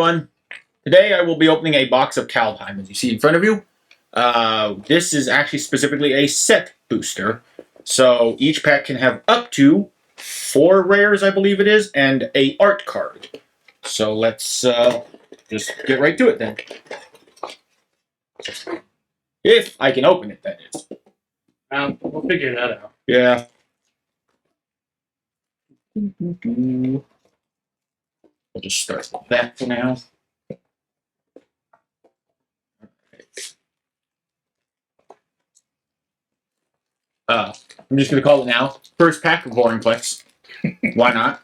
everyone. Today I will be opening a box of Kaldheim, as you see in front of you. This is actually specifically a set booster. So each pack can have up to 4 rares, I believe it is, and a art card. So let's just get right to it then. If I can open it, that is. We'll figure that out. Yeah. We'll just start with that for now. I'm just going to call it now. First pack of Boringplex. Why not?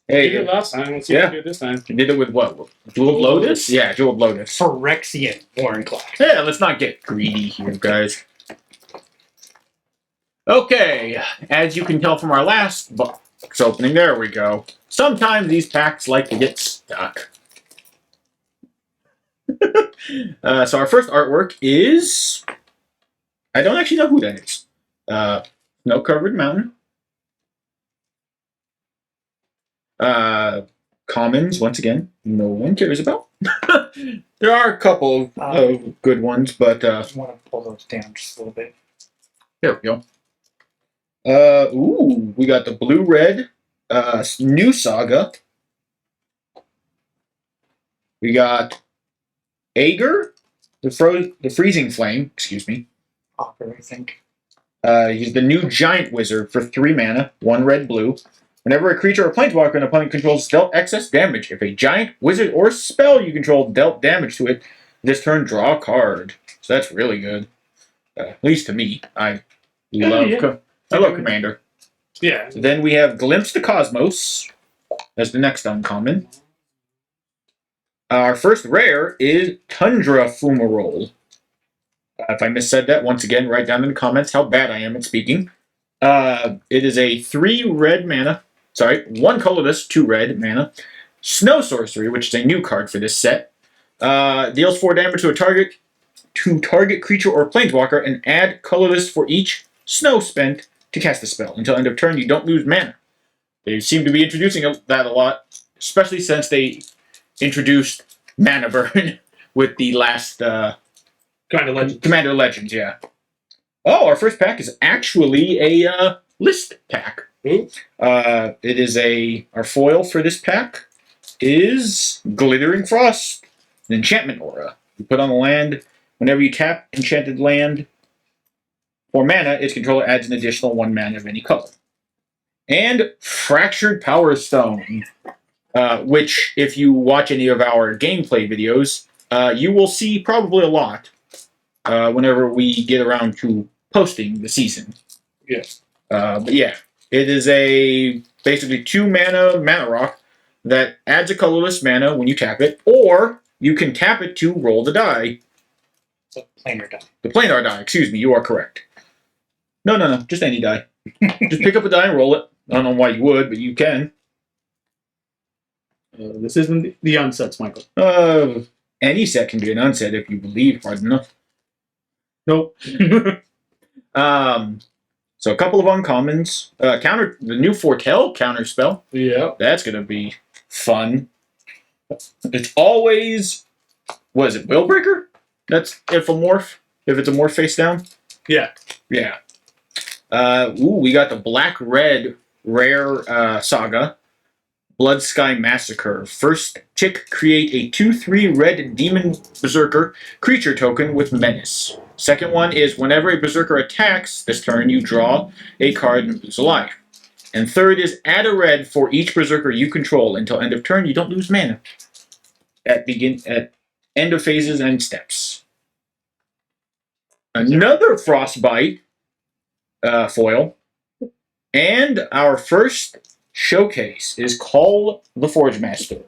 Hey, We did it last time. Let's see if we do it this time. You did it with what? Jewel of Lotus? Yeah, Jewel of Lotus. Phyrexian Boringplex. Yeah, let's not get greedy here, guys. Okay, as you can tell from our last box opening, there we go. Sometimes these packs like to get stuck. So our first artwork is... I don't actually know who that is. Snow-covered mountain. Commons, once again, no one cares about. There are a couple of good ones, but... I want to pull those down just a little bit. There we go. Ooh, we got the blue-red new saga. We got Aegir, the freezing flame, excuse me. Opera, I think. He's the new giant wizard for 3 mana, 1 red, blue. Whenever a creature or planeswalker an opponent controls dealt excess damage, if a giant, wizard, or spell you control dealt damage to it, this turn draw a card. So that's really good. At least to me. I love Commander. Yeah. So then we have Glimpse the Cosmos as the next uncommon. Our first rare is Tundra Fumarole. If I missaid that, once again, write down in the comments how bad I am at speaking. It is a 1 colorless, 2 red mana. Snow Sorcery, which is a new card for this set. Deals 4 damage to a target creature or planeswalker, and add colorless for each snow spent to cast the spell. Until end of turn, you don't lose mana. They seem to be introducing that a lot, especially since they introduced Mana Burn with the last... Commander Legends, yeah. Oh, our first pack is actually a list pack. It is our foil for this pack is Glittering Frost, an enchantment aura. You put on the land, whenever you tap enchanted land for mana, its controller adds an additional 1 mana of any color. And Fractured Power Stone, which, if you watch any of our gameplay videos, you will see probably a lot. Whenever we get around to posting the season. Yes. But yeah, it is a basically 2 mana rock that adds a colorless mana when you tap it, or you can tap it to roll the die. The planar die. The planar die, excuse me, you are correct. No, just any die. Just pick up a die and roll it. I don't know why you would, but you can. This isn't the unsets, Michael. Any set can be an unset if you believe hard enough. Nope. So a couple of uncommons. The new Foretell counter spell. Yeah. That's gonna be fun. It's always, what is it, Willbreaker? That's if it's a morph face down. Yeah. Yeah. We got the black-red rare saga. Blood Sky Massacre. First tick, create a 2/3 red demon berserker creature token with menace. Second one is whenever a berserker attacks this turn, you draw a card and lose a life. And third is add a red for each berserker you control until end of turn. You don't lose mana at end of phases and steps. Another Frostbite foil, and our first showcase is Call the Forge Master,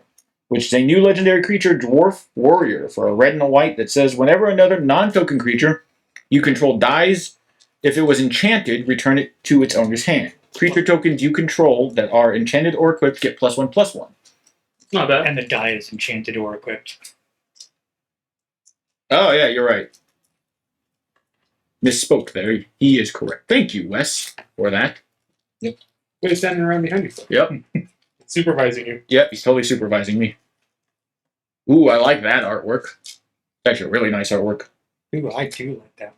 which is a new legendary creature, Dwarf Warrior, for a red and a white that says whenever another non-token creature you control dies, if it was enchanted, return it to its owner's hand. Creature tokens you control that are enchanted or equipped get +1/+1. Not bad. And the die is enchanted or equipped. Oh, yeah, you're right. Misspoke there. He is correct. Thank you, Wes, for that. He's standing around behind you. Yep. Supervising you. Yep, he's totally supervising me. Ooh, I like that artwork. It's actually a really nice artwork. Ooh, I do like that one.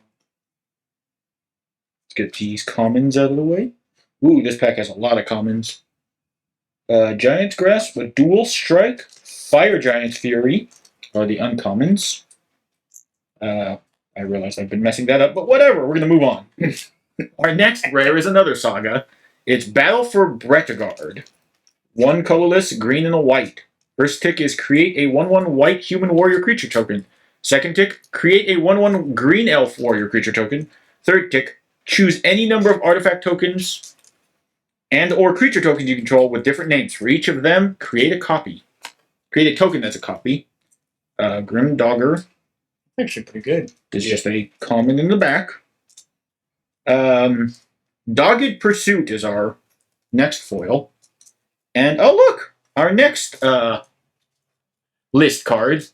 Let's get these commons out of the way. Ooh, this pack has a lot of commons. Giant's Grasp, a Dual Strike, Fire Giant's Fury are the uncommons. I realize I've been messing that up, but whatever, we're going to move on. Our next rare is another saga. It's Battle for Bretagard. 1 colorless, green and a white. First tick is create a 1/1 white human warrior creature token. Second tick, create a 1/1 green elf warrior creature token. Third tick, choose any number of artifact tokens and or creature tokens you control with different names. For each of them, create a copy. Create a token that's a copy. Grim Dogger Actually, pretty good. is just a common in the back. Dogged Pursuit is our next foil. And oh look, our next list card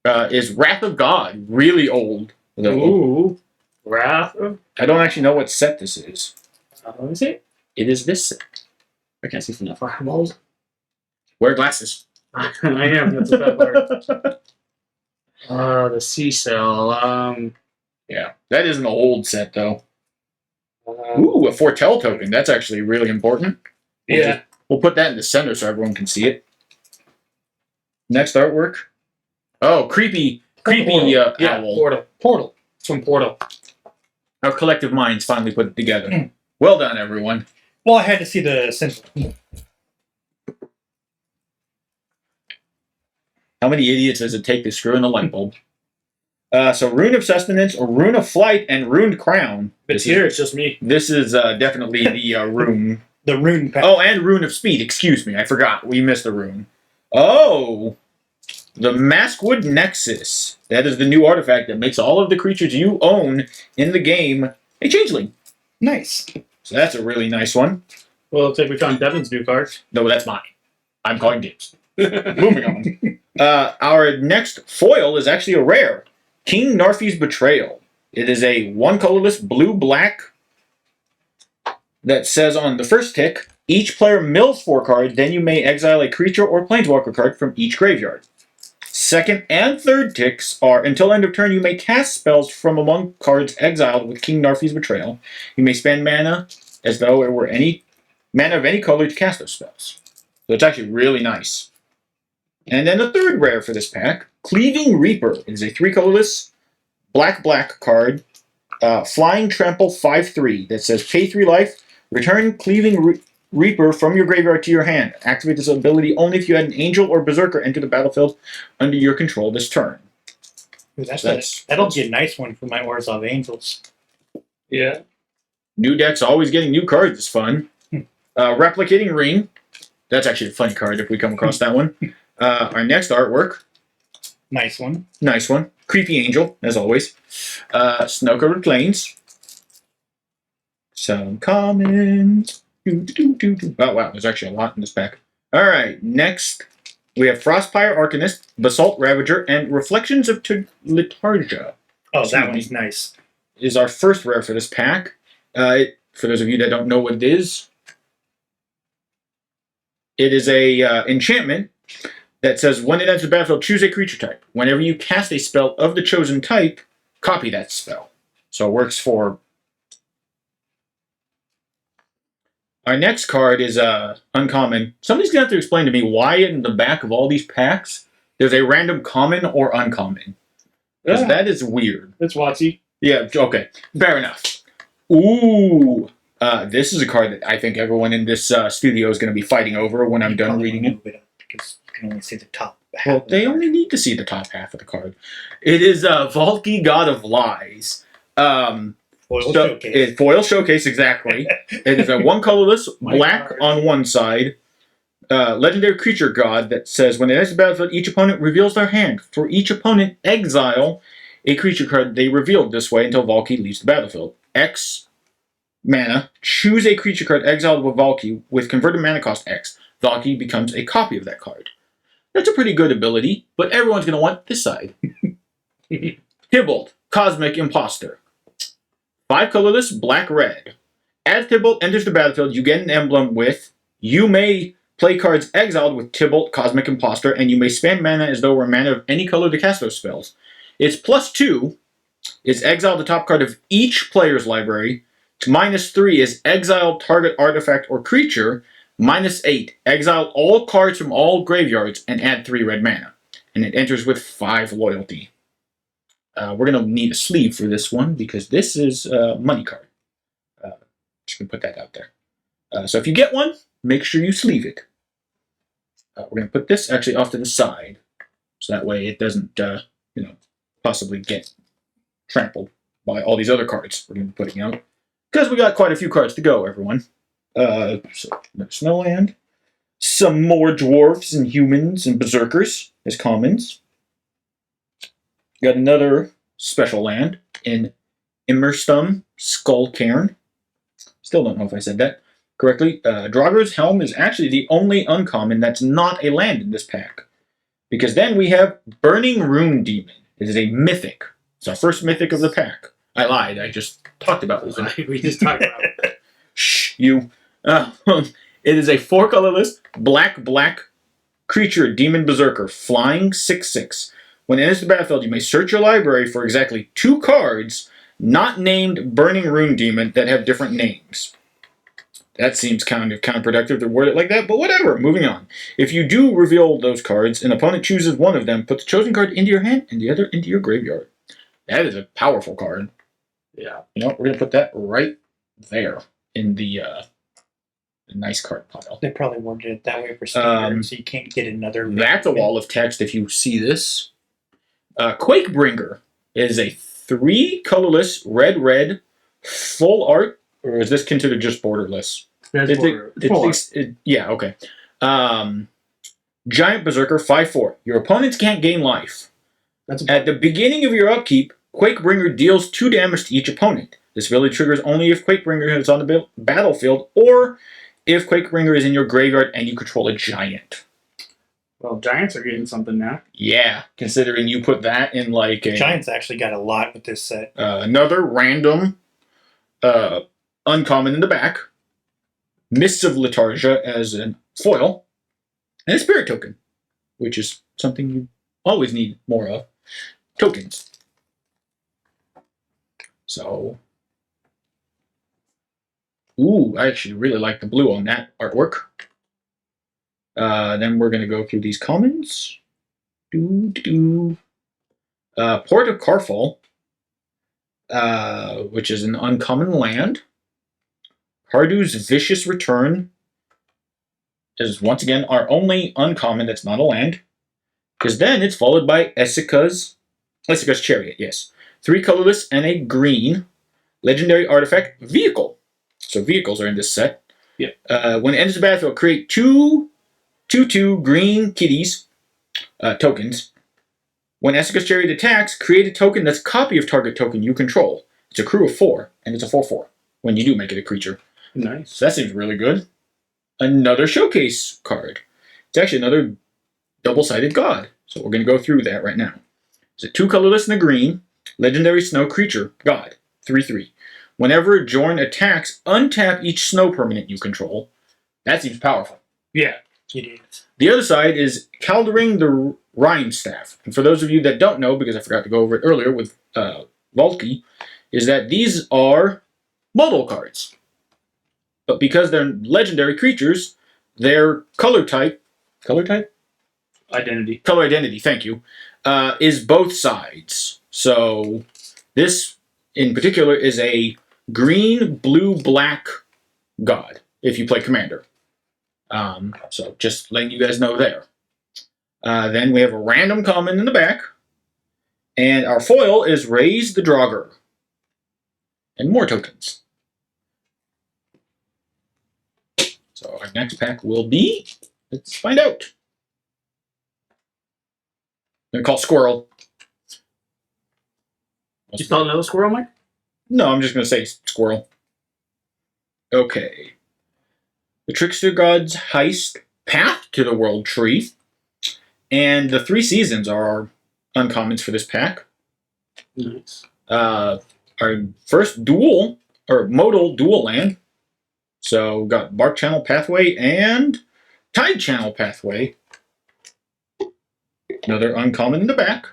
is Wrath of God. Really old. Ooh. Wrath of. I don't actually know what set this is. What is it? It is this set. I can't see from that far. Balls. Wear glasses. I am. That's a bad part. The sea cell. Yeah, that is an old set though. Ooh, a Foretell token. That's actually really important. Yeah. We'll put that in the center so everyone can see it. Next artwork. Oh, creepy Yeah. owl. Portal. It's from Portal. Our collective minds finally put it together. Well done, everyone. Well, I had to see the symbol. How many idiots does it take to screw in a light bulb? So Rune of Sustenance, or Rune of Flight, and Runed Crown. It's here. It's just me. This is definitely the rune. The rune pack. Oh, and Rune of Speed. Excuse me, I forgot. We missed the rune. Oh, the Maskwood Nexus. That is the new artifact that makes all of the creatures you own in the game a changeling. Nice. So that's a really nice one. Well, looks like we found Devin's new card. No, that's mine. I'm calling dibs. Moving on. Our next foil is actually a rare. King Narfi's Betrayal. It is a 1 colorless blue-black that says on the first tick, each player mills 4 cards, then you may exile a creature or planeswalker card from each graveyard. Second and third ticks are, until end of turn, you may cast spells from among cards exiled with King Narfi's Betrayal. You may spend mana as though it were any mana of any color to cast those spells. So it's actually really nice. And then the third rare for this pack, Cleaving Reaper. It is a 3 colorless, black card, Flying Trample 5/3 that says pay 3 life, return Cleaving Reaper from your graveyard to your hand. Activate this ability only if you had an Angel or Berserker enter the battlefield under your control this turn. Ooh, that'll be a nice one for my Orzhov Angels. Yeah. New decks always getting new cards is fun. Replicating Ring. That's actually a funny card if we come across that one. Our next artwork. Nice one. Nice one. Creepy Angel, as always. Snow-covered Plains. Some commons. Oh, wow. There's actually a lot in this pack. All right. Next, we have Frostpire Arcanist, Basalt Ravager, and Reflections of Litargia. Oh, that one's nice. Is our first rare for this pack. For those of you that don't know what it is a enchantment that says when it enters the battlefield, choose a creature type. Whenever you cast a spell of the chosen type, copy that spell. So it works for... Our next card is uncommon. Somebody's going to have to explain to me why in the back of all these packs there's a random common or uncommon. Because that is weird. It's Watsy. Yeah, okay. Fair enough. Ooh. This is a card that I think everyone in this studio is going to be fighting over when I'm done reading it. Because you can only see the top half. Well, they only need to see the top half of the card. It is Valky, God of Lies. Foil Showcase, exactly. It is a 1 colorless, black on one side, legendary creature god that says when it enters the battlefield, each opponent reveals their hand. For each opponent, exile a creature card they revealed this way until Valky leaves the battlefield. X mana, choose a creature card exiled with Valky with converted mana cost X. Valky becomes a copy of that card. That's a pretty good ability, but everyone's going to want this side. Tybalt, Cosmic Imposter. 5 colorless, black-red. As Tybalt enters the battlefield, you get an emblem with, you may Play cards exiled with Tybalt, Cosmic Imposter, and you may spend mana as though it were mana of any color to cast those spells. It's +2. It's exile the top card of each player's library. -3 is exile target artifact or creature. -8, exile all cards from all graveyards and add 3 red mana. And it enters with 5 loyalty. We're going to need a sleeve for this one because this is a money card. Just going to put that out there. So if you get one, make sure you sleeve it. We're going to put this actually off to the side. So that way it doesn't, possibly get trampled by all these other cards we're going to be putting out. Because we got quite a few cards to go, everyone. So, Snowland. Some more dwarves and humans and berserkers as commons. Got another special land in Immerstum Skullcairn. Still don't know if I said that correctly. Draugr's Helm is actually the only uncommon that's not a land in this pack. Because then we have Burning Rune Demon. It is a mythic. It's our first mythic of the pack. I lied. I just talked about it. We just talked about it. Shh, you. It is a 4-colorless, black creature demon berserker, flying 6/6. When it enters the battlefield, you may search your library for exactly 2 cards not named Burning Rune Demon that have different names. That seems kind of counterproductive to word it like that, but whatever. Moving on. If you do reveal those cards, an opponent chooses one of them, put the chosen card into your hand and the other into your graveyard. That is a powerful card. Yeah. We're going to put that right there in the nice card pile. They probably worded it that way for standard, so you can't get another. That's a wall of text if you see this. Quakebringer is a 3 colorless, red, full art, or is this considered just borderless? That's Yeah, okay. Giant Berserker, 5/4. Your opponents can't gain life. At the beginning of your upkeep, Quakebringer deals 2 damage to each opponent. This ability triggers only if Quakebringer is on the battlefield, or if Quakebringer is in your graveyard and you control a giant. Well, giants are getting something now. Yeah, considering you put that in like a... Giants actually got a lot with this set. Another random uncommon in the back. Mists of Letargia as a foil. And a spirit token, which is something you always need more of. Tokens. So... Ooh, I actually really like the blue on that artwork. Then we're going to go through these commons. Port of Carfall, which is an uncommon land. Cardu's Vicious Return is once again our only uncommon that's not a land. Because then it's followed by Essica's Chariot, yes. 3 colorless and a green. Legendary artifact, Vehicle. So vehicles are in this set. Yep. When it enters the battlefield, create 2/2 green kitties, tokens. When Essica's Chariot attacks, create a token that's a copy of target token you control. It's a crew of 4, and it's a 4/4 when you do make it a creature. Nice. So that seems really good. Another showcase card. It's actually another double-sided god. So we're going to go through that right now. It's a 2 colorless and a green. Legendary snow creature, god. 3/3. Whenever Jorn attacks, untap each snow permanent you control. That seems powerful. Yeah. It is. The other side is Kaldring the Rhyme Staff. And for those of you that don't know, because I forgot to go over it earlier with Volky, is that these are modal cards. But because they're legendary creatures, their color identity, thank you, is both sides. So this in particular is a green, blue, black god if you play Commander. So just letting you guys know there. Then we have a random common in the back. And our foil is Raise the Draugr. And more tokens. So our next pack will be... Let's find out. I'm going to call Squirrel. You spelled another squirrel, Mike? No, I'm just going to say Squirrel. Okay. The Trickster God's Heist, Path to the World Tree, and the 3 Seasons are our uncommons for this pack. Nice. Our first modal dual land. So we've got Bark Channel Pathway and Tide Channel Pathway. Another uncommon in the back.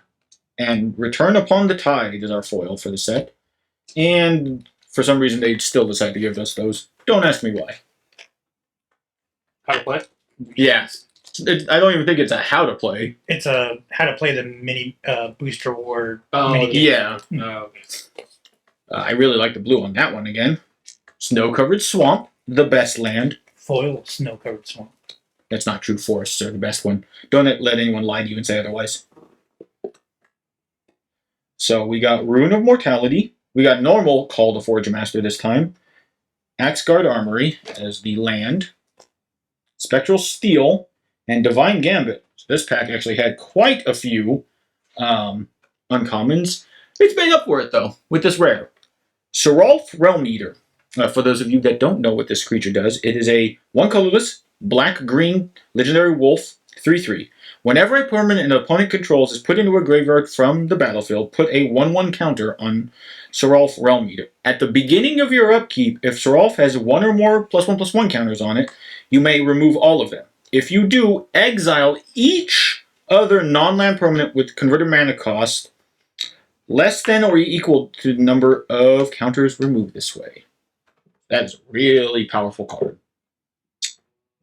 And Return Upon the Tide is our foil for the set. And for some reason, they still decide to give us those. Don't ask me why. How to play? Yeah. I don't even think it's a how to play. It's a how to play the mini booster war Oh, mini game. Yeah. Oh, okay. I really like the blue on that one again. Snow-covered swamp, the best land. Foil snow-covered swamp. That's not true. Forests are the best one. Don't let anyone lie to you and say otherwise. So we got Rune of Mortality. We got normal Call to Forge a Master this time. Axeguard Armory as the land. Spectral Steel and Divine Gambit. So this pack actually had quite a few uncommons. It's made up for it though with this rare. Seralf Realm Eater. For those of you that don't know what this creature does, it is a 1 colorless, black-green, legendary wolf, 3/3. Whenever a permanent an opponent controls is put into a graveyard from the battlefield, put a 1/1 counter on Seralf Realm Eater. At the beginning of your upkeep, if Seralf has 1 or more +1/+1 counters on it, you may remove all of them. If you do, exile each other non-land permanent with converted mana cost less than or equal to the number of counters removed this way. That is a really powerful card.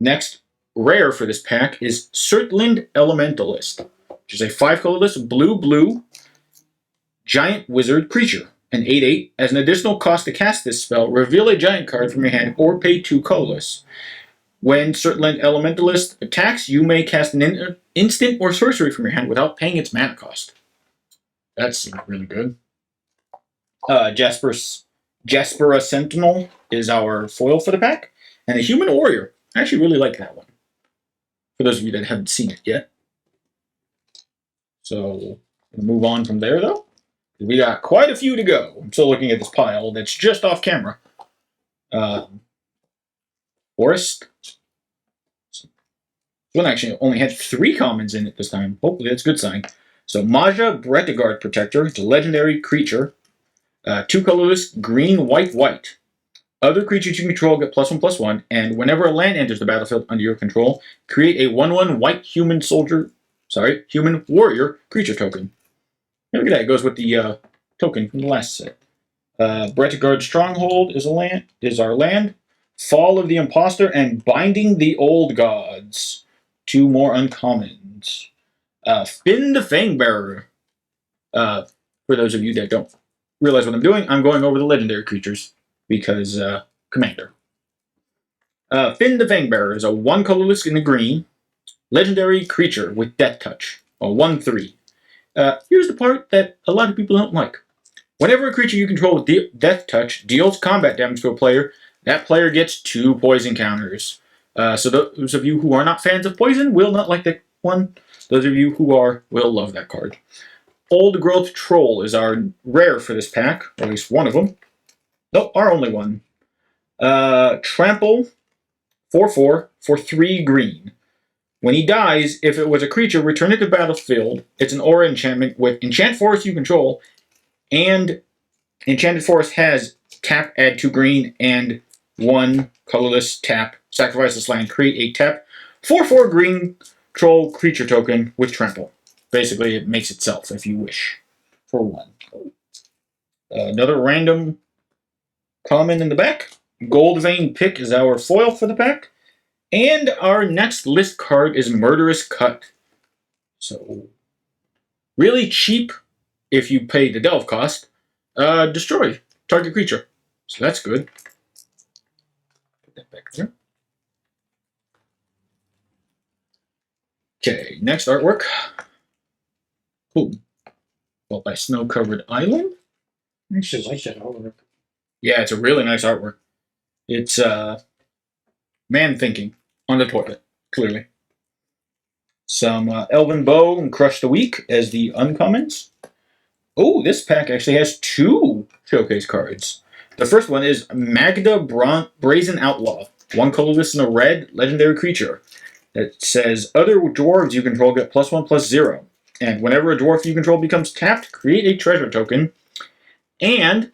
Next, rare for this pack is Surtland Elementalist, which is a 5 colorless blue giant wizard creature. An 8/8. As an additional cost to cast this spell, reveal a giant card from your hand or pay 2 colorless. When Surtland Elementalist attacks, you may cast an instant or sorcery from your hand without paying its mana cost. That's really good. Jaspera Sentinel is our foil for the pack. And a Human Warrior. I actually really like that one. For those of you that haven't seen it yet. So, we'll move on from there, though. We got quite a few to go. I'm still looking at this pile that's just off camera. Forest. This one actually only had 3 commons in it this time. Hopefully that's a good sign. So, Maja Bretigard Protector. It's a legendary creature. 2 colorless, green, white. Other creatures you control get +1/+1, and whenever a land enters the battlefield under your control, create a 1/1 white human warrior creature token. Look at that, it goes with the token from the last set. Bretigard Stronghold is our land. Fall of the Imposter and Binding the Old Gods. 2 more uncommons. Finn the Fangbearer. For those of you that don't realize what I'm doing, I'm going over the legendary creatures. Because, Commander. Finn the Fangbearer is a 1 colorless in the green, legendary creature with Death Touch, a 1/3. Here's the part that a lot of people don't like. Whenever a creature you control with Death Touch deals combat damage to a player, that player gets 2 poison counters. So those of you who are not fans of poison will not like that one. Those of you who are will love that card. Old Growth Troll is our rare for this pack, or at least one of them. Nope, our only one. Trample 4/4 for 3 green. When he dies, if it was a creature, return it to the battlefield. It's an aura enchantment with Enchant Forest you control, and Enchanted Forest has tap, add 2 green, and 1 colorless tap. Sacrifice this land, create a tap 4/4 green troll creature token with Trample. Basically, it makes itself if you wish for 1. Another random common in the back. Gold Vein Pick is our foil for the pack. And our next list card is Murderous Cut. So, really cheap if you pay the delve cost. Destroy target creature. So that's good. Put that back there. Okay, next artwork. Ooh. Built by Snow Covered Island. I actually like that artwork. Yeah, it's a really nice artwork. It's man thinking on the toilet, clearly. Some Elven Bow and Crush the Weak as the uncommons. Oh, this pack actually has 2 showcase cards. The first one is Magda Brazen Outlaw. 1 colorless and a red legendary creature. It says other dwarves you control get +1/+0. And whenever a dwarf you control becomes tapped, create a treasure token. And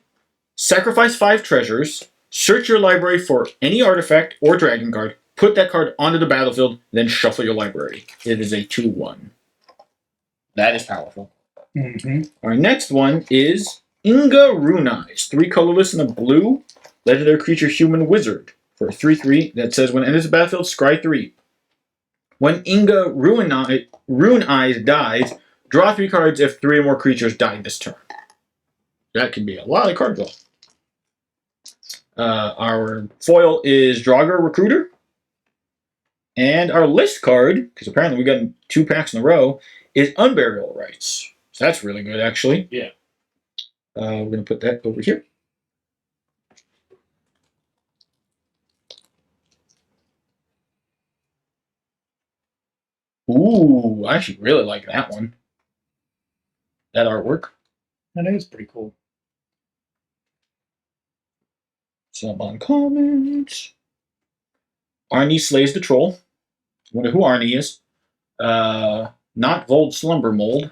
sacrifice 5 treasures. Search your library for any artifact or dragon card. put that card onto the battlefield, then shuffle your library. It is a 2/1. That is powerful. Mm-hmm. Our next one is Inga Runais. 3 colorless and a blue legendary creature human wizard for a 3/3 that says when it enters the battlefield, scry 3. When Inga Runais dies, draw 3 cards if 3 or more creatures die this turn. That can be a lot of card draw. Our foil is Draugr Recruiter. And our list card, because apparently we got 2 packs in a row, is Unburial Rites. So that's really good, actually. Yeah. We're going to put that over here. Ooh, I actually really like that one. That artwork. That is pretty cool. Some uncommons. Arnie slays the troll. Wonder who Arnie is. Not Vold Slumber Mold.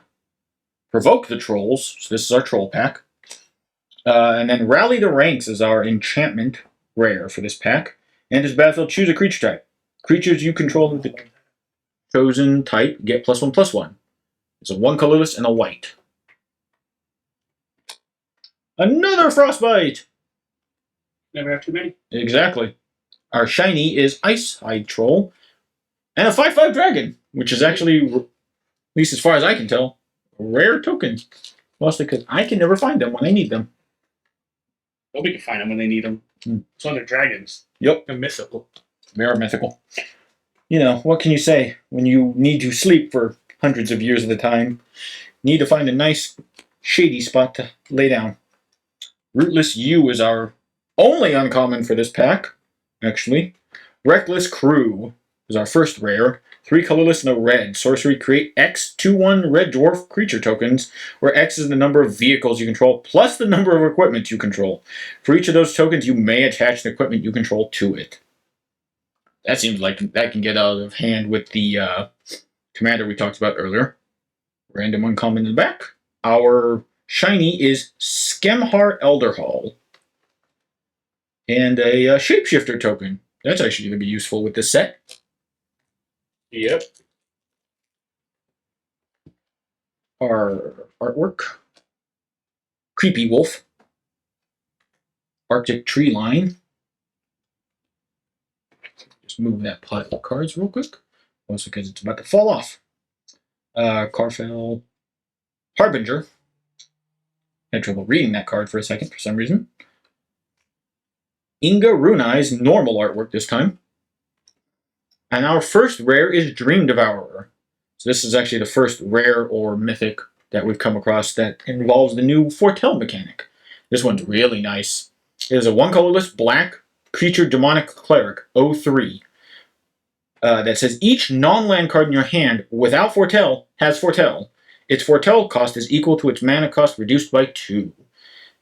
Provoke the trolls. So this is our troll pack. And then Rally the Ranks is our enchantment rare for this pack. And as battlefield, choose a creature type. Creatures you control with the chosen type get +1/+1. It's a 1 colorless and a white. Another Frostbite! Never have too many. Exactly. Our shiny is Icehide Troll. And a 5/5 dragon, which is actually, at least as far as I can tell, a rare token. Mostly because I can never find them when I need them. Nobody can find them when they need them. It's when they're dragons. Yep. They're mythical. They are mythical. You know, what can you say when you need to sleep for hundreds of years at a time? Need to find a nice, shady spot to lay down. Rootless U is our only uncommon for this pack, actually. Reckless Crew is our first rare. 3 colorless and a red. Sorcery, create X 2/1 red dwarf creature tokens, where X is the number of vehicles you control plus the number of equipment you control. For each of those tokens, you may attach the equipment you control to it. That seems like that can get out of hand with the commander we talked about earlier. Random uncommon in the back. Our shiny is Skemhar Elderhall. And a shapeshifter token. That's actually going to be useful with this set. Yep. Our artwork. Creepy Wolf. Arctic Tree Line. Just move that pile of cards real quick. Also because it's about to fall off. Carfell Harbinger. Had trouble reading that card for a second for some reason. Inga Runai's normal artwork this time. And our first rare is Dream Devourer. So this is actually the first rare or mythic that we've come across that involves the new Foretell mechanic. This one's really nice. It is a 1 colorless black creature demonic cleric, 0/3. That says each non-land card in your hand without Foretell has Foretell. Its Foretell cost is equal to its mana cost reduced by 2.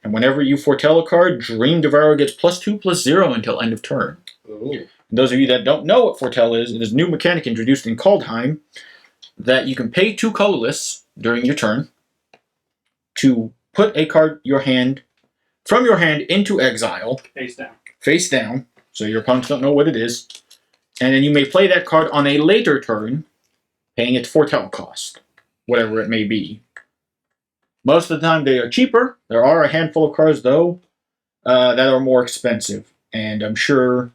And whenever you foretell a card, Dream Devourer gets +2/+0 until end of turn. Ooh. And those of you that don't know what foretell is, it is a new mechanic introduced in Kaldheim that you can pay 2 colorless during your turn to put a card from your hand into exile, face down, so your opponents don't know what it is, and then you may play that card on a later turn, paying its foretell cost, whatever it may be. Most of the time they are cheaper. There are a handful of cards, though, that are more expensive. And I'm sure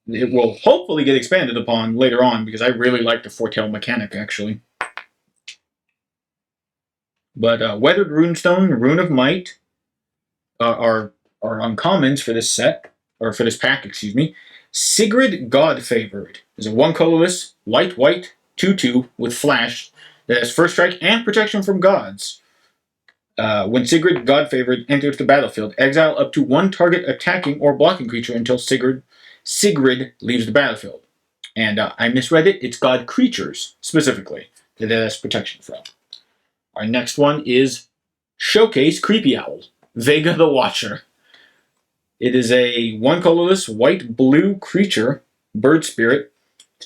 it will hopefully get expanded upon later on, because I really like the foretell mechanic, actually. But Weathered Runestone, Rune of Might are uncommons for this set, or for this pack, excuse me. Sigrid Godfavored is a 1 colorless, white, 2/2 with flash that has first strike and protection from gods. When Sigrid Godfavored enters the battlefield, exile up to 1 target attacking or blocking creature until Sigrid leaves the battlefield. And I misread it. It's God creatures, specifically, that it has protection from. Our next one is Showcase Creepy Owl, Vega the Watcher. It is a 1 colorless, white-blue creature, bird spirit,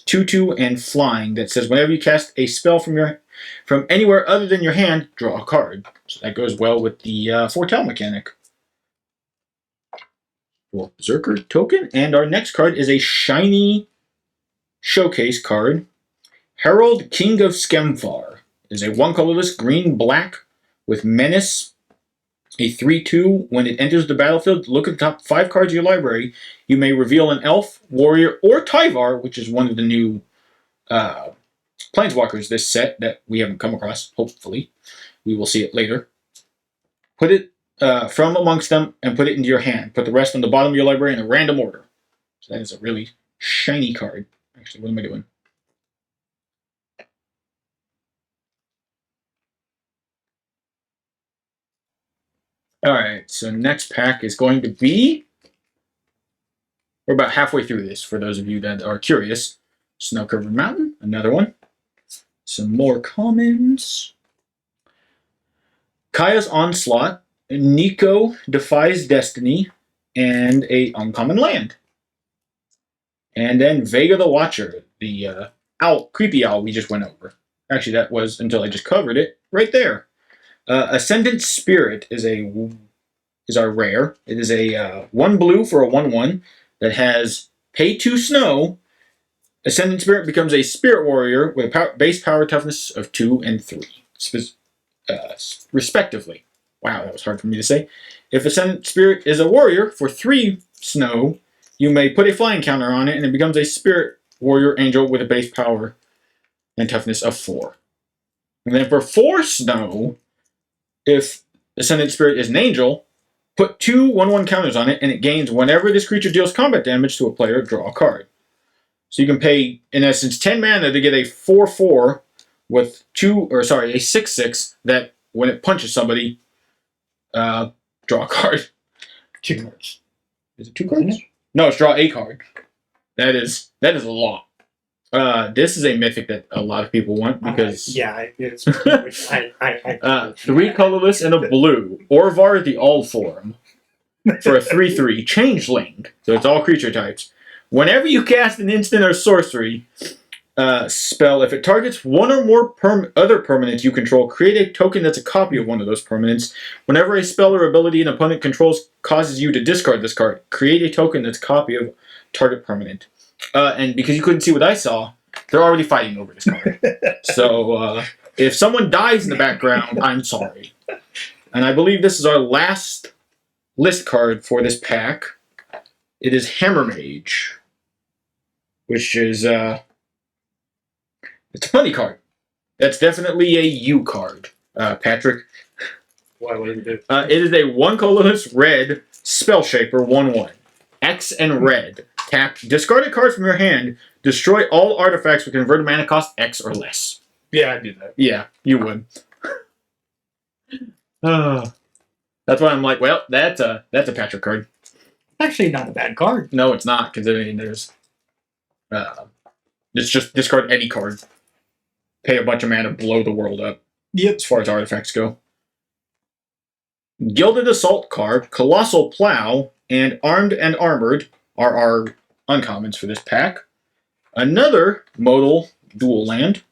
2/2 and flying, that says whenever you cast a spell from anywhere other than your hand, draw a card. So that goes well with the foretell mechanic. Berserker token. And our next card is a shiny showcase card. Herald King of Skemvar is a 1 colorless green-black with Menace, a 3/2. When it enters the battlefield, look at the top 5 cards of your library. You may reveal an elf, warrior, or Tyvar, which is one of the new planeswalkers this set that we haven't come across. Hopefully, we will see it later. Put it from amongst them and put it into your hand. Put the rest on the bottom of your library in a random order. So that is a really shiny card. Actually, what am I doing? Alright, so next pack is going to be... We're about halfway through this, for those of you that are curious. Snow-Covered Mountain, another one. Some more commons. Kaya's Onslaught, Nico Defies Destiny, and a uncommon land. And then Vega the Watcher, the owl, creepy owl we just went over. Actually, that was until I just covered it right there. Ascendant Spirit is our rare. It is a 1 blue for a 1/1 that has pay 2 snow. Ascendant Spirit becomes a Spirit Warrior with a base power toughness of 2 and 3, respectively. Wow, that was hard for me to say. If Ascendant Spirit is a warrior for 3 snow, you may put a flying counter on it, and it becomes a Spirit Warrior Angel with a base power and toughness of 4. And then for 4 snow, if Ascendant Spirit is an angel, put 2 1/1 counters on it, and it gains whenever this creature deals combat damage to a player, draw a card. So you can pay, in essence, 10 mana to get a 4/4 with a 6/6 that when it punches somebody, draw a card. 2 cards. Is it 2 cards? No, it's draw a card. That is a lot. This is a mythic that a lot of people want because it's 3 colorless and a blue. Orvar the Allform for a 3/3 changeling. So it's all creature types. Whenever you cast an instant or sorcery spell, if it targets one or more other permanents you control, create a token that's a copy of one of those permanents. Whenever a spell or ability an opponent controls causes you to discard this card, create a token that's a copy of target permanent. And because you couldn't see what I saw, they're already fighting over this card. So if someone dies in the background, I'm sorry. And I believe this is our last list card for this pack. It is Hammer Mage, which is it's a money card. That's definitely a U card, Patrick. Why would it do? It is a 1 colorless red Spell Shaper 1/1. X and red. Tap. Discard a card from your hand. Destroy all artifacts with converted mana cost X or less. Yeah, I'd do that. Yeah, you would. That's why I'm like, well, that's a Patrick card. Actually not a bad card. No, it's not, because I mean, there's... it's just discard any card. Pay a bunch of mana, blow the world up. Yep. As far as artifacts go. Gilded Assault card, Colossal Plow, and Armed and Armored are our uncommons for this pack. Another modal dual land.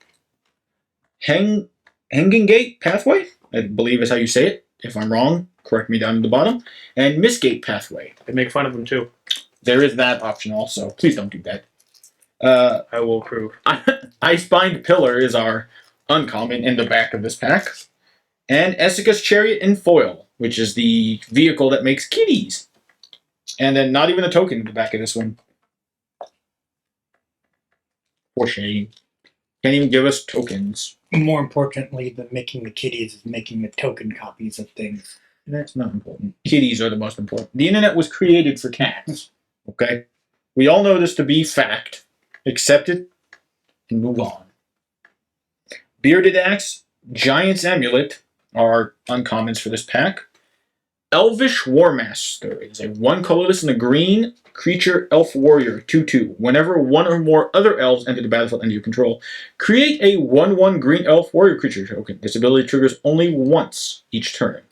Hanging Gate Pathway, I believe is how you say it. If I'm wrong, correct me down at the bottom. And Mistgate Pathway. They make fun of him too. There is that option also. Please don't do that. I will approve. Icebind Pillar is our uncommon in the back of this pack. And Essica's Chariot in foil, which is the vehicle that makes kitties. And then not even a token in the back of this one. For shame. Can't even give us tokens. More importantly than making the kitties is making the token copies of things. That's not important. Kitties are the most important. The internet was created for cats. Okay? We all know this to be fact. Accept it and move on. Bearded Axe, Giant's Amulet are uncommons for this pack. Elvish Warmaster is a 1 colorless and a green creature elf warrior 2/2. Whenever one or more other elves enter the battlefield under your control, create a 1/1 green elf warrior creature token. This ability triggers only once each turn.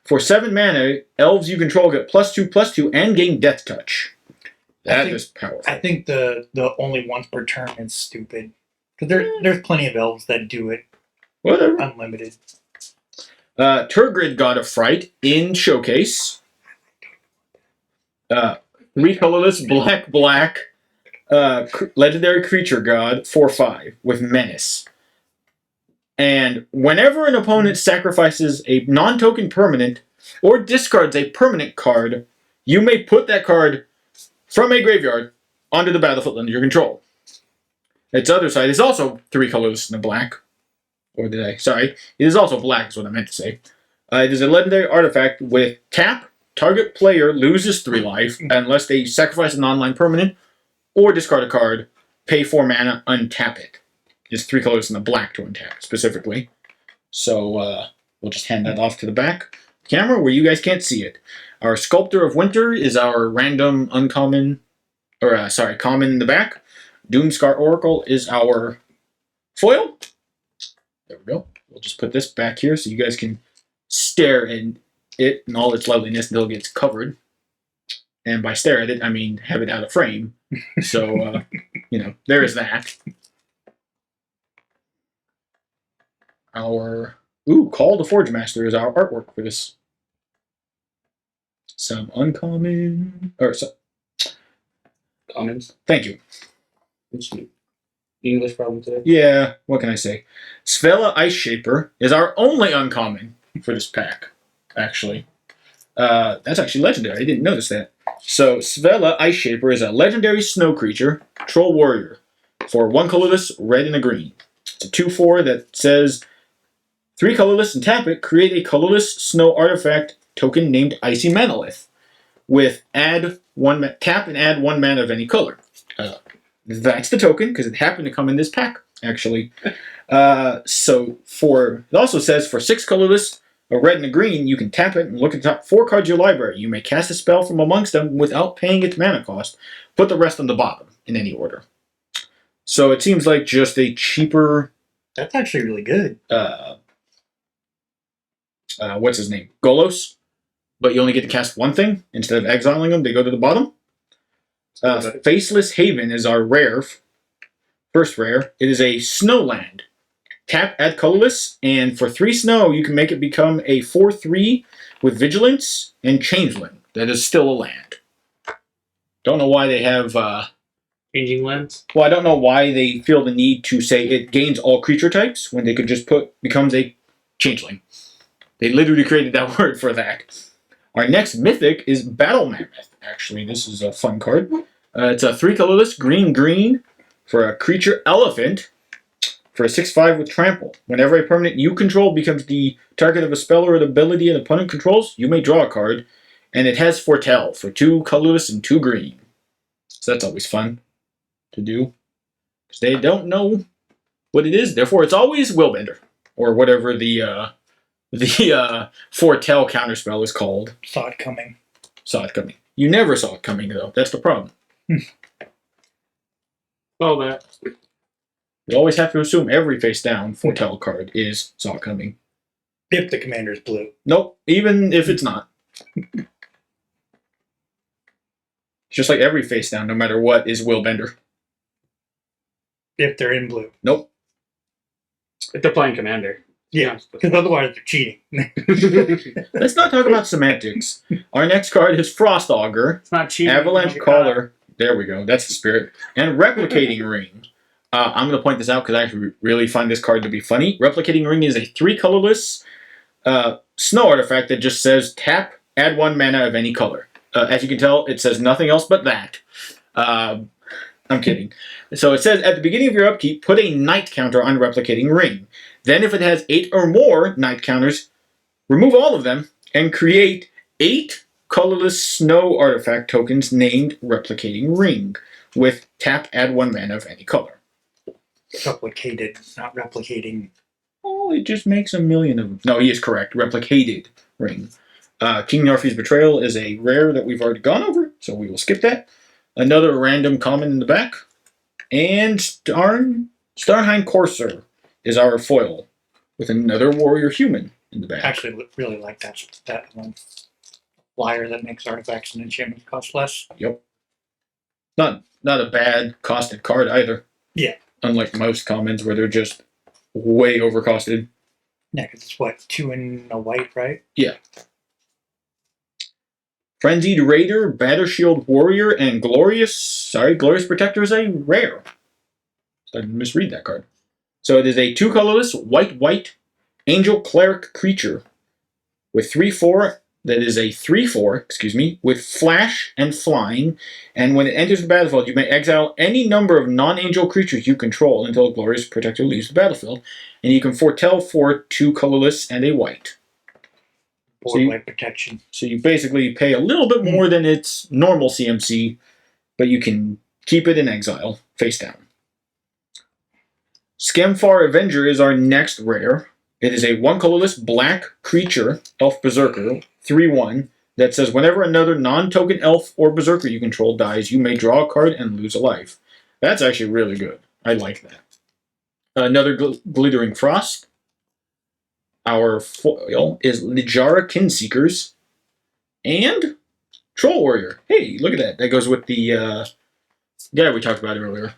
For 7 mana, elves you control get +2/+2 and gain Death Touch. That is powerful. I think the only once per turn is stupid. Because there's plenty of elves that do it Whatever. unlimited. Turgid God of Fright in Showcase. 3 colorless, black, Legendary creature god 4/5 with menace. And whenever an opponent sacrifices a non-token permanent or discards a permanent card, you may put that card from a graveyard onto the battlefield under your control. Its other side is also 3 colors in the black. Or did I? Sorry. It is also black, is what I meant to say. It is a legendary artifact with tap. Target player loses 3 life unless they sacrifice a non-land permanent or discard a card. Pay 4 mana, untap it. It's 3 colors in the black to untap specifically. So we'll just hand that off to the back camera where you guys can't see it. Our Sculptor of Winter is our random uncommon, common in the back. Doomscar Oracle is our foil. There we go. We'll just put this back here so you guys can stare at it in all its loveliness until it gets covered. And by stare at it, I mean have it out of frame. So, there is that. Our Call the Forge Master is our artwork for this. Some uncommon Commons. Thank you. English problem today. Yeah, what can I say? Svella Ice Shaper is our only uncommon for this pack, actually. That's actually legendary. I didn't notice that. So, Svella Ice Shaper is a legendary snow creature, troll warrior, for 1 colorless, red and a green. It's a 2/4 that says 3 colorless and tap it, create a colorless snow artifact token named Icy Manolith with tap and add 1 mana of any color. That's the token because it happened to come in this pack, actually. It also says for 6 colorless, a red and a green, you can tap it and look at the top 4 cards of your library. You may cast a spell from amongst them without paying its mana cost. Put the rest on the bottom in any order. So it seems like just a cheaper. That's actually really good. What's his name? Golos. But you only get to cast 1 thing instead of exiling them. They go to the bottom. Faceless Haven is our rare. First rare. It is a snow land. Tap, add colorless, and for 3 snow, you can make it become a 4/3 with vigilance and changeling. That is still a land. Don't know why they have. Changing lands. Well, I don't know why they feel the need to say it gains all creature types when they could just becomes a changeling. They literally created that word for that. Our next mythic is Battle Mammoth. Actually, this is a fun card. It's a 3 colorless, green for a creature elephant for a 6/5 with trample. Whenever a permanent you control becomes the target of a spell or an ability an opponent controls, you may draw a card. And it has Foretell for 2 colorless and 2 green. So that's always fun to do. Because they don't know what it is. Therefore, it's always Willbender. Or whatever the Foretell counterspell is called. Saw it coming. Saw it coming. You never saw it coming, though. That's the problem. Oh, that. You always have to assume every face down Foretell card is saw it coming. If the commander's blue. Nope, even if it's not. Just like every face down, no matter what, is Willbender. If they're in blue. Nope. If they're playing Commander. Yeah, because otherwise they're cheating. Let's not talk about semantics. Our next card is Frost Augur. It's not cheating. Avalanche Caller. There we go. That's the spirit. And Replicating Ring. I'm going to point this out because I actually really find this card to be funny. Replicating Ring is a 3 colorless snow artifact that just says tap, add 1 mana of any color. As you can tell, it says nothing else but that. I'm kidding. So it says, at the beginning of your upkeep, put a night counter on Replicating Ring. Then if it has 8 or more night counters, remove all of them and create 8 colorless snow artifact tokens named Replicating Ring with tap, add 1 mana of any color. Replicated, not replicating. Oh, it just makes a million of them. No, he is correct. Replicated Ring. King Narfi's Betrayal is a rare that we've already gone over, so we will skip that. Another random common in the back. And Starnheim Courser is our foil with another warrior human in the back. Actually, really like that one. Flyer that makes artifacts and enchantments cost less. Yep. Not a bad costed card either. Yeah. Unlike most commons where they're just way overcosted. Yeah, because it's what, 2 and a white, right? Yeah. Frenzied Raider, Batter Shield Warrior, and Glorious Protector is a rare. So I didn't misread that card. So it is a 2 colorless, white, Angel Cleric creature with 3/4. That is a 3/4, with flash and flying. And when it enters the battlefield, you may exile any number of non-angel creatures you control until a Glorious Protector leaves the battlefield. And you can foretell for 2 colorless and a white. Board white protection. So you basically pay a little bit more than its normal CMC, but you can keep it in exile, face down. Scamfar Avenger is our next rare. It is a 1 colorless black creature, Elf Berserker, 3/1, that says whenever another non-token elf or berserker you control dies, you may draw a card and lose a life. That's actually really good. I like that. Another Glittering Frost. Our foil is Littjara Kinseekers and Troll Warrior. Hey, look at that. That goes with the guy we talked about earlier,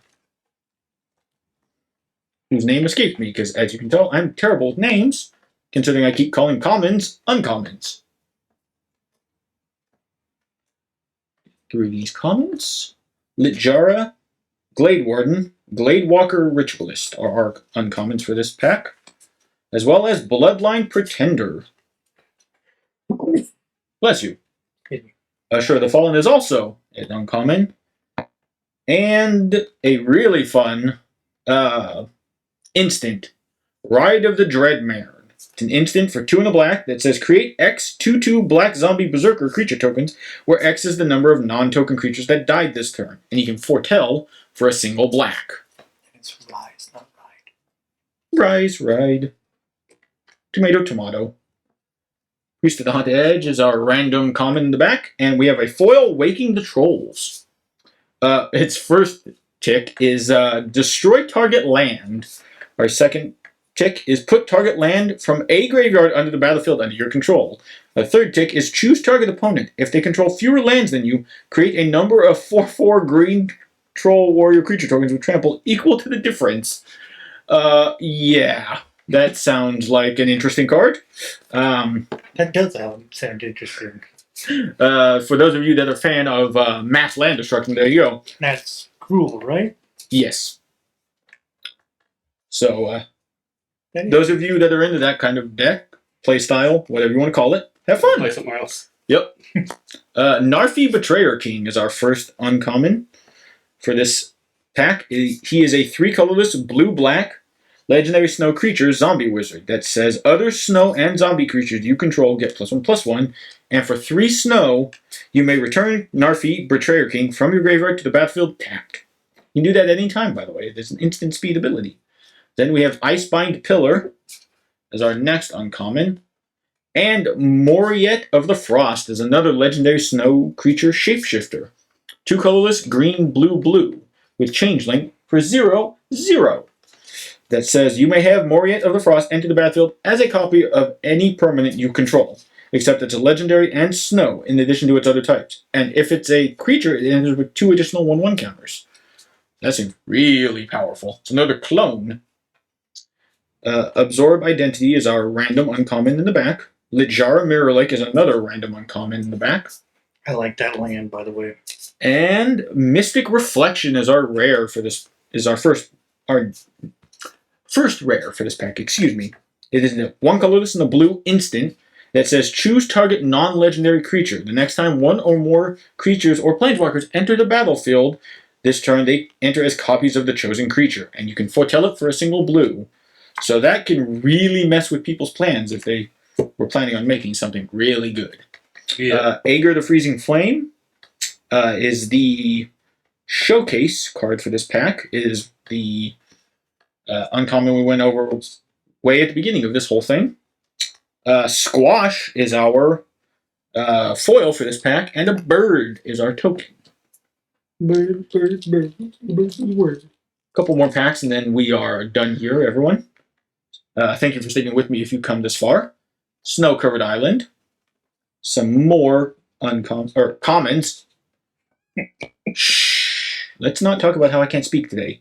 whose name escaped me, because as you can tell, I'm terrible with names, considering I keep calling commons uncommons. Through these commons, Littjara, Glade Warden, Glade Walker Ritualist are our uncommons for this pack, as well as Bloodline Pretender. Bless you. Assure the Fallen is also an uncommon, and a really fun instant, Ride of the Dreadmare. It's an instant for 2 and a black that says create X 2/2 black zombie berserker creature tokens, where X is the number of non-token creatures that died this turn, and you can foretell for a single black. It's rise, not ride. Ride. Tomato. Priest of the Haunted Edge is our random common in the back, and we have a foil, Waking the Trolls. Its first tick is destroy target land. Our second tick is put target land from a graveyard under the battlefield under your control. A third tick is choose target opponent. If they control fewer lands than you, create a number of 4/4 green troll warrior creature tokens with trample equal to the difference. Yeah, that sounds like an interesting card. That does sound interesting. For those of you that are a fan of mass land destruction, there you go. That's cruel, right? Yes. So, those of you that are into that kind of deck, play style, whatever you want to call it, have fun. Play somewhere else. Yep. Narfi Betrayer King is our first uncommon for this pack. He is a 3 colorless blue-black legendary snow creature zombie wizard that says other snow and zombie creatures you control get +1/+1, and for 3 snow, you may return Narfi Betrayer King from your graveyard to the battlefield tapped. You can do that any time, by the way. There's an instant speed ability. Then we have Icebind Pillar as our next uncommon. And Moriet of the Frost is another legendary snow creature shapeshifter. 2 colorless, green, blue, with changeling for 0/0. That says you may have Moriet of the Frost enter the battlefield as a copy of any permanent you control, except it's a legendary and snow in addition to its other types. And if it's a creature, it enters with 2 additional 1/1 counters. That seems really powerful. It's another clone. Absorb Identity is our random uncommon in the back. Littjara Mirror Lake is another random uncommon in the back. I like that land, by the way. And Mystic Reflection is our rare for this. Is our first rare for this pack. Excuse me. It is a 1 colorless and a blue instant that says choose target non-legendary creature. The next time 1 or more creatures or planeswalkers enter the battlefield, this turn they enter as copies of the chosen creature, and you can foretell it for a single blue. So that can really mess with people's plans if they were planning on making something really good. Yeah. Aegir the Freezing Flame is the showcase card for this pack. It is the uncommon we went over way at the beginning of this whole thing. Squash is our foil for this pack, and a bird is our token. Bird. Couple more packs, and then we are done here, everyone. Thank you for sticking with me if you come this far. Snow-covered island. Some more commons. Shh. Let's not talk about how I can't speak today.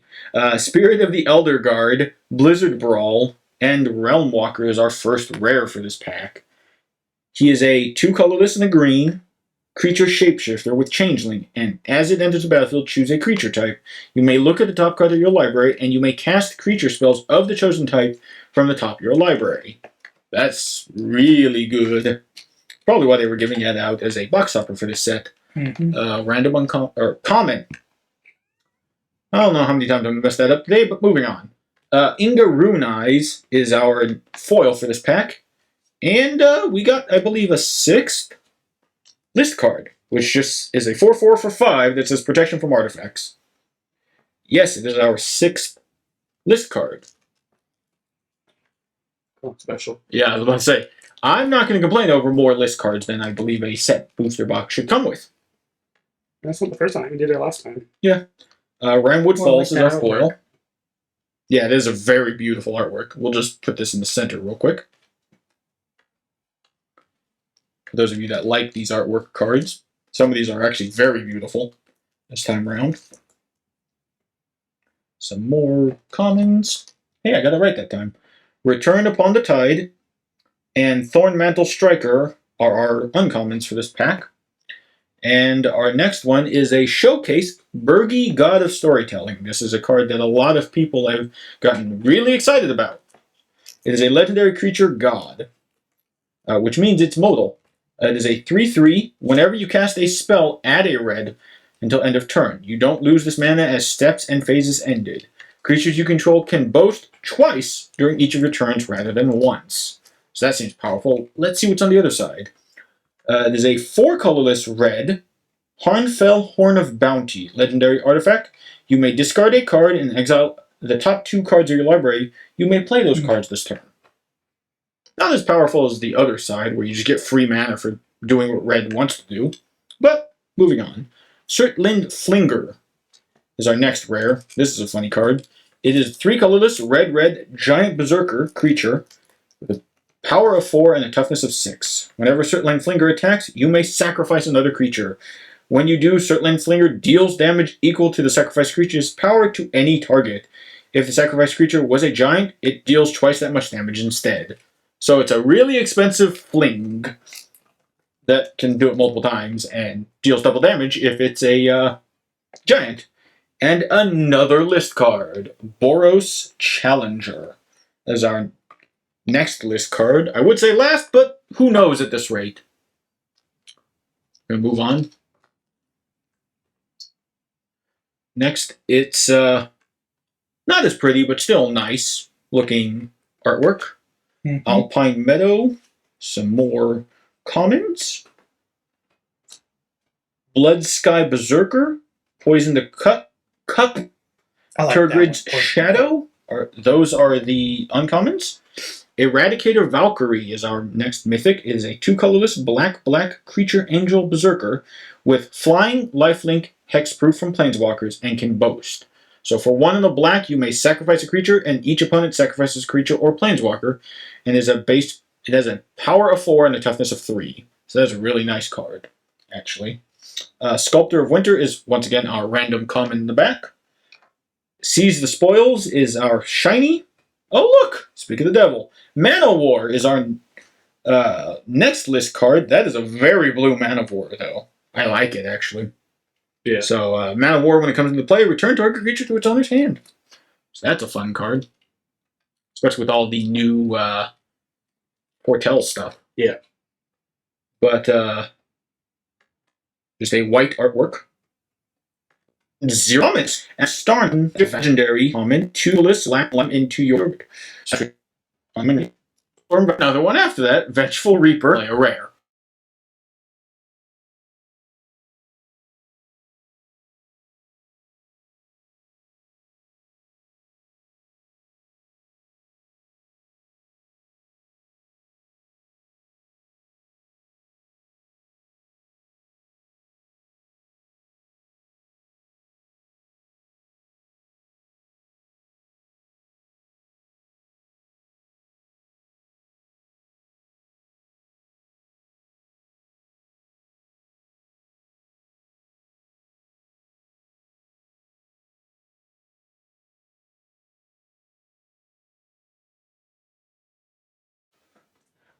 Spirit of the Elder Guard, Blizzard Brawl, and Realm Walker is our first rare for this pack. He is a 2 colorless and a green creature shapeshifter with changeling, and as it enters the battlefield, choose a creature type. You may look at the top card of your library, and you may cast creature spells of the chosen type from the top of your library. That's really good. Probably why they were giving it out as a box topper for this set. Random or common. I don't know how many times I'm going to mess that up today, but moving on. Inga Rune Eyes is our foil for this pack. And we got, I believe, a 6th list card, which just is a 4/4 for 5 that says protection from artifacts. Yes, it is our 6th list card. Oh, special. Yeah, I was about to say, I'm not going to complain over more list cards than I believe a set booster box should come with. That's not the first time. We did it last time. Yeah. Ramwood Well, Falls like is our that foil. artwork. Yeah, it is a very beautiful artwork. We'll just put this in the center real quick. For those of you that like these artwork cards, some of these are actually very beautiful this time around. Some more commons. Hey, I got it right that time. Return Upon the Tide and Thornmantle Striker are our uncommons for this pack. And our next one is a Showcase Bergi God of Storytelling. This is a card that a lot of people have gotten really excited about. It is a legendary creature god, which means it's modal. It is a 3/3. Whenever you cast a spell, add a red until end of turn. You don't lose this mana as steps and phases ended. Creatures you control can boast twice during each of your turns rather than once. So that seems powerful. Let's see what's on the other side. It is a 4-colorless red Harnfell Horn of Bounty, legendary artifact. You may discard a card and exile the top 2 cards of your library. You may play those cards this turn. Not as powerful as the other side, where you just get free mana for doing what red wants to do. But, moving on. Surtland Flinger is our next rare. This is a funny card. It is 3-colorless, red, giant berserker creature with a power of 4 and a toughness of 6. Whenever Surtland Flinger attacks, you may sacrifice another creature. When you do, Surtland Flinger deals damage equal to the sacrificed creature's power to any target. If the sacrificed creature was a giant, it deals twice that much damage instead. So it's a really expensive fling that can do it multiple times and deals double damage if it's a giant. And another list card, Boros Challenger. That is our next list card. I would say last, but who knows at this rate. We're going to move on. Next, it's not as pretty, but still nice looking artwork. Alpine Meadow, some more commons. Blood Sky Berserker, Poison the Cup, I like Turgrid's that one. Shadow. Those are the uncommons. Eradicator Valkyrie is our next mythic. It is a 2-colorless black creature angel berserker with flying, lifelink, hexproof from planeswalkers, and can boast. So for 1 in the black, you may sacrifice a creature, and each opponent sacrifices a creature or planeswalker, and it has a power of 4 and a toughness of 3. So that's a really nice card, actually. Sculptor of Winter is, once again, our random common in the back. Seize the Spoils is our shiny. Oh, look! Speak of the devil. Mana War is our next list card. That is a very blue Mana War, though. I like it, actually. Yeah. So, Mana War, when it comes into play, return target creature to its owner's hand. So that's a fun card. Especially with all the new Portel stuff. Yeah. But, just a white artwork. 0 comments. And starting legendary comment, 2 lists slap one into your comment. Or another one after that, Vengeful Reaper, a rare.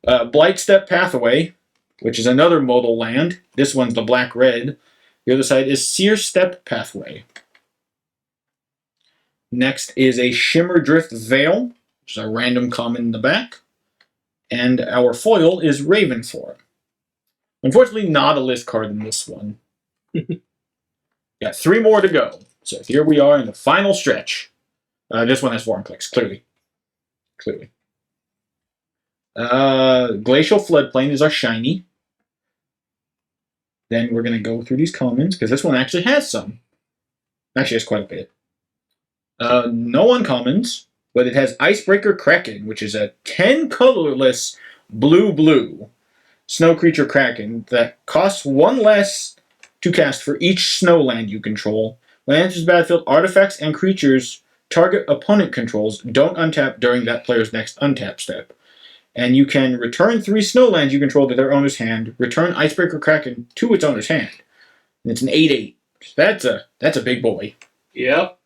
Blightstep Pathway which is another modal land. This one's the black-red. The other side is Sear Step Pathway. Next is a Shimmer Drift Veil, which is a random common in the back. And our foil is Ravenform. Unfortunately, not a list card in this one. Got 3 more to go. So here we are in the final stretch. This one has foreign clicks, clearly. Glacial Floodplain is our shiny. Then we're going to go through these commons, because this one actually has some. Actually, has quite a bit. No uncommons, but it has Icebreaker Kraken, which is a 10 colorless blue snow creature Kraken that costs 1 less to cast for each snow land you control. When it enters the battlefield, artifacts and creatures target opponent controls don't untap during that player's next untap step. And you can return 3 snow lands you control to their owner's hand, return Icebreaker Kraken to its owner's hand. And it's an 8/8. That's a big boy. Yep.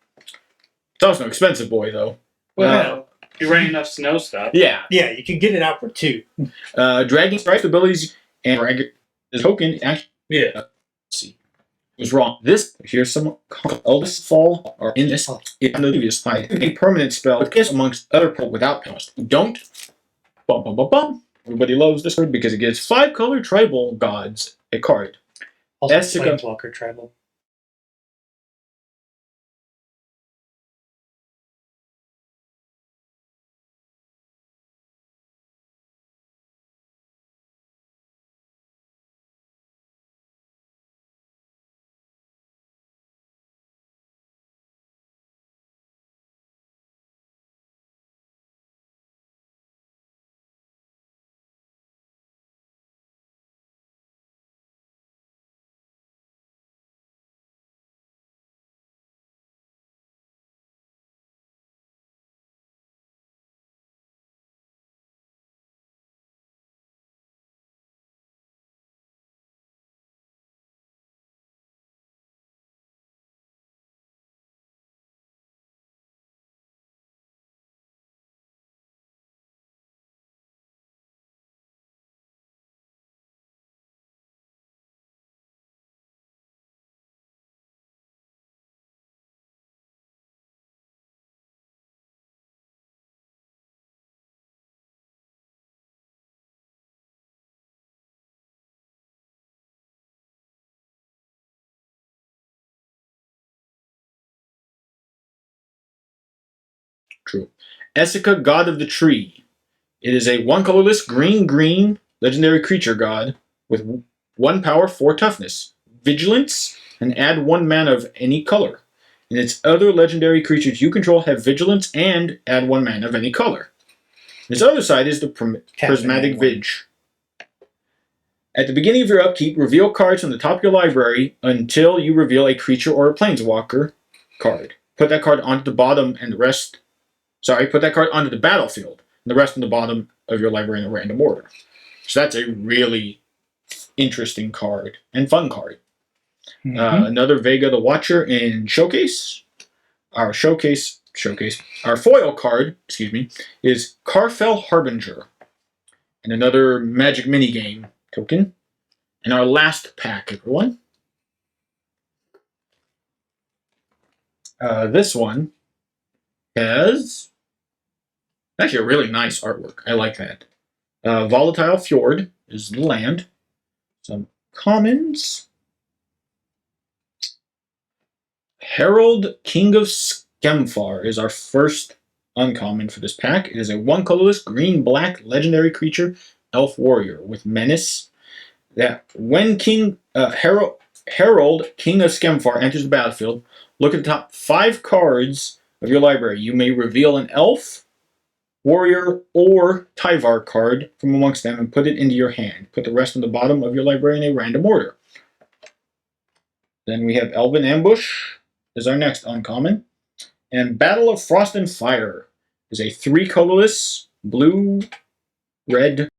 It's also an expensive boy, though. Well, you're running enough snow stuff. Yeah. Yeah, you can get it out for 2. Dragging Strike abilities and Dragon token actually. Yeah. Let's see. It was wrong. Here's some Eldest Fall, or in this, in the previous slide. A permanent spell is amongst other people without cost. Don't. Bum, bum, bum, bum. Everybody loves this card because it gives 5 color tribal gods a card. Also, Jessica. Planeswalker Tribal. True. Essica, God of the Tree. It is a 1 colorless green legendary creature god with 1 power, 4 toughness, vigilance, and add 1 mana of any color. And its other legendary creatures you control have vigilance and add 1 mana of any color. Its other side is the Prismatic Vig. At the beginning of your upkeep, reveal cards from the top of your library until you reveal a creature or a planeswalker card. Put that card onto the bottom and the rest. Put that card onto the battlefield and the rest on the bottom of your library in a random order. So that's a really interesting card and fun card. Another Vega the Watcher in Showcase. Our foil card, is Carfell Harbinger. And another Magic minigame token. And our last pack, everyone. This one has actually a really nice artwork. I like that. Volatile Fjord is the land. Some commons. Herald, King of Skemfar is our first uncommon for this pack. It is a 1 colorless green-black legendary creature, elf warrior with menace. That when Herald, King of Skemfar enters the battlefield, look at the top 5 cards of your library. You may reveal an elf, warrior, or Tyvar card from amongst them and put it into your hand. Put the rest on the bottom of your library in a random order. Then we have Elven Ambush is our next uncommon. And Battle of Frost and Fire is a 3 colorless blue-red